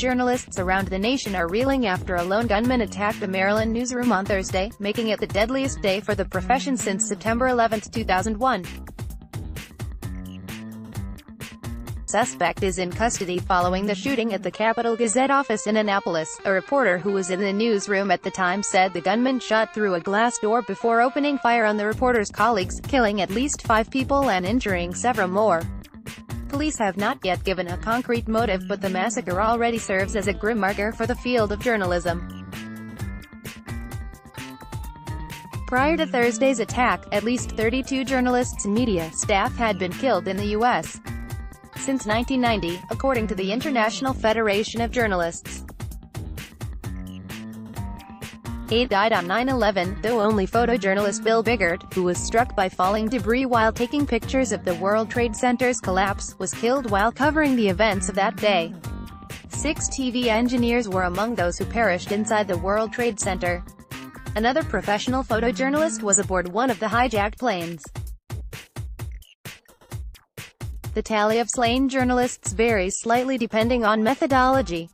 journalists around the nation are reeling after a lone gunman attacked a Maryland newsroom on Thursday, making it the deadliest day for the profession since September 11, 2001. Suspect is in custody following the shooting at the Capital Gazette office in Annapolis. A reporter who was in the newsroom at the time said the gunman shot through a glass door before opening fire on the reporter's colleagues, killing at least 5 people and injuring several more. Police have not yet given a concrete motive, but the massacre already serves as a grim marker for the field of journalism. Prior to Thursday's attack, at least 32 journalists and media staff had been killed in the U.S. since 1990, according to the International Federation of Journalists. 8 died on 9/11, though only photojournalist Bill Biggert, who was struck by falling debris while taking pictures of the World Trade Center's collapse, was killed while covering the events of that day. 6 TV engineers were among those who perished inside the World Trade Center. Another professional photojournalist was aboard one of the hijacked planes. The tally of slain journalists varies slightly depending on methodology.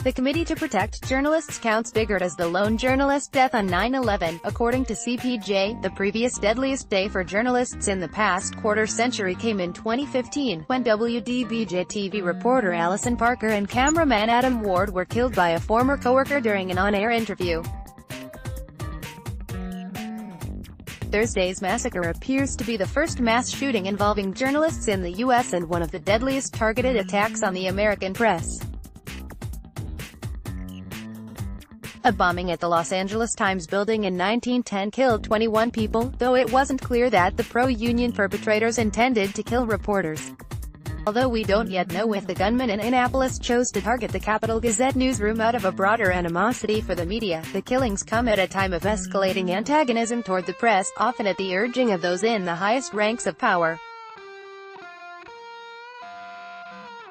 The Committee to Protect Journalists counts Biggert as the lone journalist death on 9/11. According to CPJ, the previous deadliest day for journalists in the past quarter-century came in 2015, when WDBJ-TV reporter Allison Parker and cameraman Adam Ward were killed by a former coworker during an on-air interview. Thursday's massacre appears to be the first mass shooting involving journalists in the U.S. and one of the deadliest targeted attacks on the American press. A bombing at the Los Angeles Times building in 1910 killed 21 people, though it wasn't clear that the pro-union perpetrators intended to kill reporters. Although we don't yet know if the gunman in Annapolis chose to target the Capital Gazette newsroom out of a broader animosity for the media, the killings come at a time of escalating antagonism toward the press, often at the urging of those in the highest ranks of power.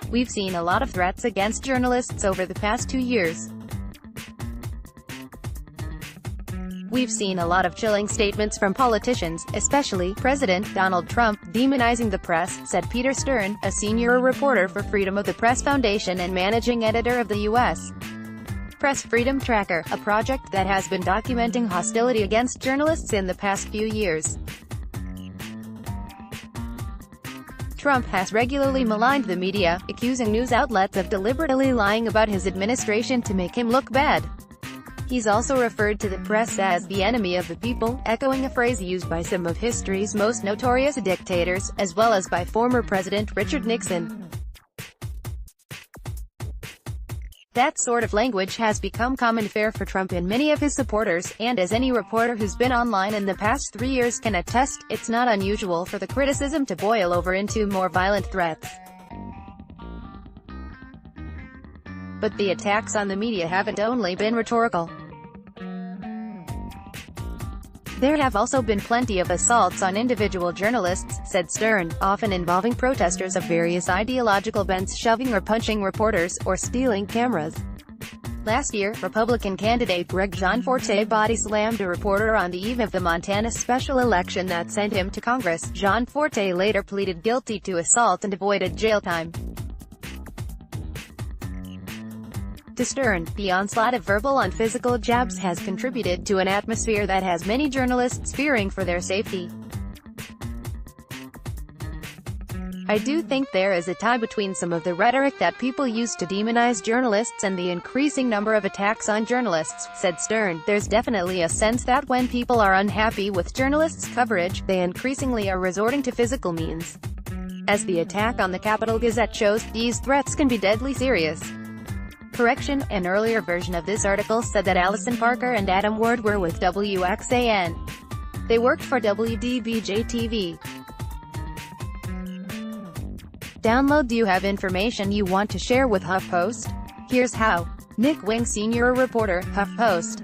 We've seen a lot of threats against journalists over the past 2 years. We've seen a lot of chilling statements from politicians, especially President Donald Trump, demonizing the press, said Peter Stern, a senior reporter for Freedom of the Press Foundation and managing editor of the U.S. Press Freedom Tracker, a project that has been documenting hostility against journalists in the past few years. Trump has regularly maligned the media, accusing news outlets of deliberately lying about his administration to make him look bad. He's also referred to the press as the enemy of the people, echoing a phrase used by some of history's most notorious dictators, as well as by former President Richard Nixon. That sort of language has become common fare for Trump and many of his supporters, and as any reporter who's been online in the past 3 years can attest, it's not unusual for the criticism to boil over into more violent threats. But the attacks on the media haven't only been rhetorical. There have also been plenty of assaults on individual journalists, said Stern, often involving protesters of various ideological bents shoving or punching reporters, or stealing cameras. Last year, Republican candidate Greg Gianforte body-slammed a reporter on the eve of the Montana special election that sent him to Congress. Gianforte later pleaded guilty to assault and avoided jail time. To Stern, the onslaught of verbal and physical jabs has contributed to an atmosphere that has many journalists fearing for their safety. I do think there is a tie between some of the rhetoric that people use to demonize journalists and the increasing number of attacks on journalists, said Stern. There's definitely a sense that when people are unhappy with journalists' coverage, they increasingly are resorting to physical means. As the attack on the Capital Gazette shows, these threats can be deadly serious. Correction, an earlier version of this article said that Allison Parker and Adam Ward were with WXAN. They worked for WDBJ-TV. Download. Do you have information you want to share with HuffPost? Here's how. Nick Wing, senior reporter, HuffPost.